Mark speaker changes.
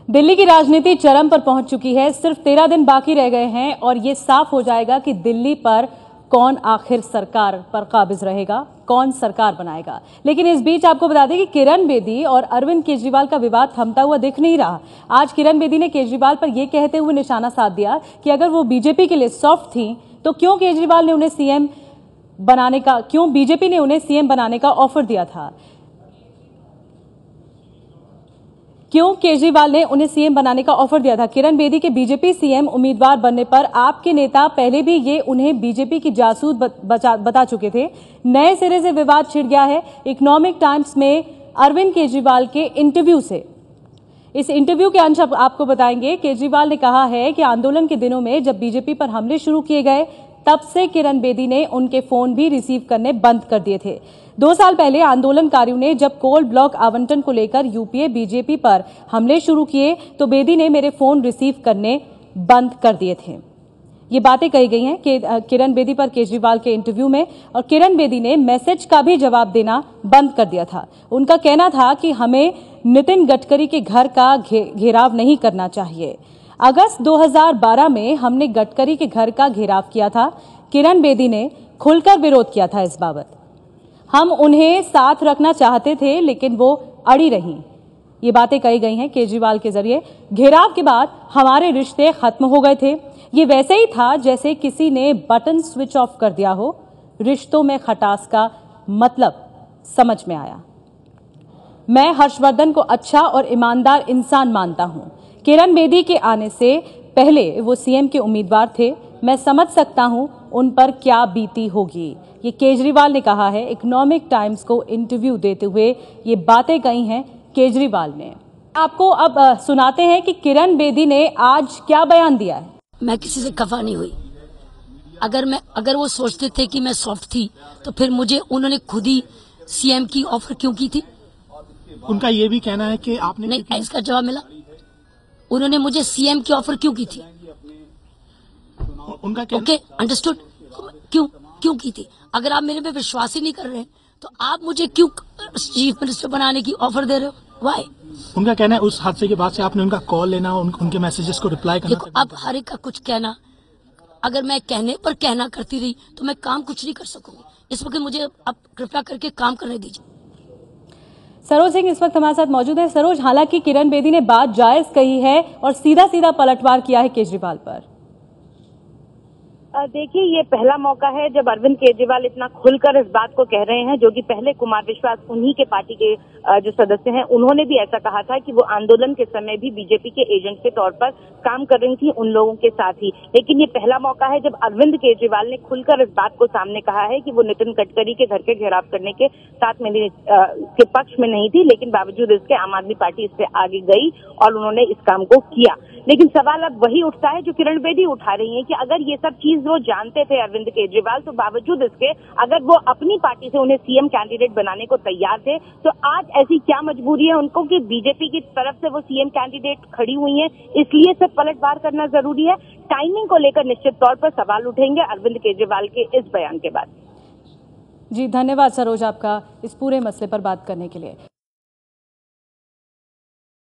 Speaker 1: दिल्ली की राजनीति चरम पर पहुंच चुकी है। सिर्फ 13 दिन बाकी रह गए हैं और ये साफ हो जाएगा कि दिल्ली पर कौन आखिर सरकार पर काबिज रहेगा, कौन सरकार बनाएगा। लेकिन इस बीच आपको बता दें कि किरण बेदी और अरविंद केजरीवाल का विवाद थमता हुआ दिख नहीं रहा। आज किरण बेदी ने केजरीवाल पर यह कहते हुए निशाना साध दिया कि अगर वो बीजेपी के लिए सॉफ्ट थी तो क्यों केजरीवाल ने उन्हें सीएम बनाने का, क्यों बीजेपी ने उन्हें सीएम बनाने का ऑफर दिया था, क्यों केजरीवाल ने उन्हें सीएम बनाने का ऑफर दिया था। किरण बेदी के बीजेपी सीएम उम्मीदवार बनने पर आपके नेता पहले भी ये उन्हें बीजेपी की जासूस बता चुके थे। नए सिरे से विवाद छिड़ गया है इकोनॉमिक टाइम्स में अरविंद केजरीवाल के इंटरव्यू से। इस इंटरव्यू के अंश आपको बताएंगे। केजरीवाल ने कहा है कि आंदोलन के दिनों में जब बीजेपी पर हमले शुरू किए गए तब से किरण बेदी ने उनके फोन भी रिसीव करने बंद कर दिए थे। 2 साल पहले आंदोलनकारियों ने जब कोल ब्लॉक आवंटन को लेकर यूपीए बीजेपी पर हमले शुरू किए तो बेदी ने मेरे फोन रिसीव करने बंद कर दिए थे। ये बातें कही गई हैं कि किरण बेदी पर केजरीवाल के इंटरव्यू में, और किरण बेदी ने मैसेज का भी जवाब देना बंद कर दिया था। उनका कहना था कि हमें नितिन गडकरी के घर का घेराव नहीं करना चाहिए। अगस्त 2012 में हमने गडकरी के घर का घेराव किया था। किरण बेदी ने खुलकर विरोध किया था इस बाबत। हम उन्हें साथ रखना चाहते थे लेकिन वो अड़ी रहीं। ये बातें कही गई हैं केजरीवाल के जरिए। घेराव के बाद हमारे रिश्ते खत्म हो गए थे। ये वैसे ही था जैसे किसी ने बटन स्विच ऑफ कर दिया हो। रिश्तों में खटास का मतलब समझ में आया। मैं हर्षवर्धन को अच्छा और ईमानदार इंसान मानता हूं। किरण बेदी के आने से पहले वो सीएम के उम्मीदवार थे। मैं समझ सकता हूं उन पर क्या बीती होगी। ये केजरीवाल ने कहा है। इकोनॉमिक टाइम्स को इंटरव्यू देते हुए ये बातें कही हैं केजरीवाल ने। आपको अब सुनाते हैं कि किरण बेदी ने आज क्या बयान दिया है।
Speaker 2: मैं किसी से खफा नहीं हुई। अगर वो सोचते थे कि मैं सॉफ्ट थी तो फिर मुझे उन्होंने खुद ही सीएम की ऑफर क्यों की थी।
Speaker 3: उनका ये भी कहना है कि आपने
Speaker 2: नहीं, इसका जवाब मिला। उन्होंने मुझे सीएम की ऑफर क्यों की थी।
Speaker 3: उनका
Speaker 2: ओके, अंडरस्टूड। क्यों की थी। अगर आप मेरे पे विश्वास ही नहीं कर रहे हैं तो आप मुझे क्यों चीफ मिनिस्टर बनाने की ऑफर दे रहे हो। व्हाई।
Speaker 3: उनका कहना है उस हादसे के बाद से आपने उनका कॉल लेना, उनके मैसेजेस को रिप्लाई करना।
Speaker 2: देखो, अब हर एक का कुछ कहना, अगर मैं कहने पर कहना करती रही तो मैं काम कुछ नहीं कर सकूंगी। इस वक्त मुझे अब कृपया करके काम करने दीजिए।
Speaker 1: सरोज सिंह इस वक्त हमारे साथ मौजूद है। सरोज, हालांकि किरण बेदी ने बात जायज कही है और सीधा पलटवार किया है केजरीवाल पर।
Speaker 4: देखिए, ये पहला मौका है जब अरविंद केजरीवाल इतना खुलकर इस बात को कह रहे हैं, जो कि पहले कुमार विश्वास उन्हीं के पार्टी के जो सदस्य हैं उन्होंने भी ऐसा कहा था कि वो आंदोलन के समय भी बीजेपी के एजेंट के तौर पर काम कर रही थी उन लोगों के साथ ही। लेकिन ये पहला मौका है जब अरविंद केजरीवाल ने खुलकर इस बात को सामने कहा है कि वो नितिन गडकरी के घर के घेराव करने के साथ में के पक्ष में नहीं थी, लेकिन बावजूद इसके आम आदमी पार्टी इससे आगे गई और उन्होंने इस काम को किया। लेकिन सवाल अब वही उठता है जो किरण बेदी उठा रही है कि अगर ये सब चीज वो जानते थे अरविंद केजरीवाल, तो बावजूद इसके अगर वो अपनी पार्टी से उन्हें सीएम कैंडिडेट बनाने को तैयार थे तो आज ऐसी क्या मजबूरी है उनको कि बीजेपी की तरफ से वो सीएम कैंडिडेट खड़ी हुई हैं। इसलिए सब पलटवार करना जरूरी है। टाइमिंग को लेकर निश्चित तौर पर सवाल उठेंगे अरविंद केजरीवाल के इस बयान के बाद।
Speaker 1: जी धन्यवाद सरोज, आपका इस पूरे मसले पर बात करने के लिए।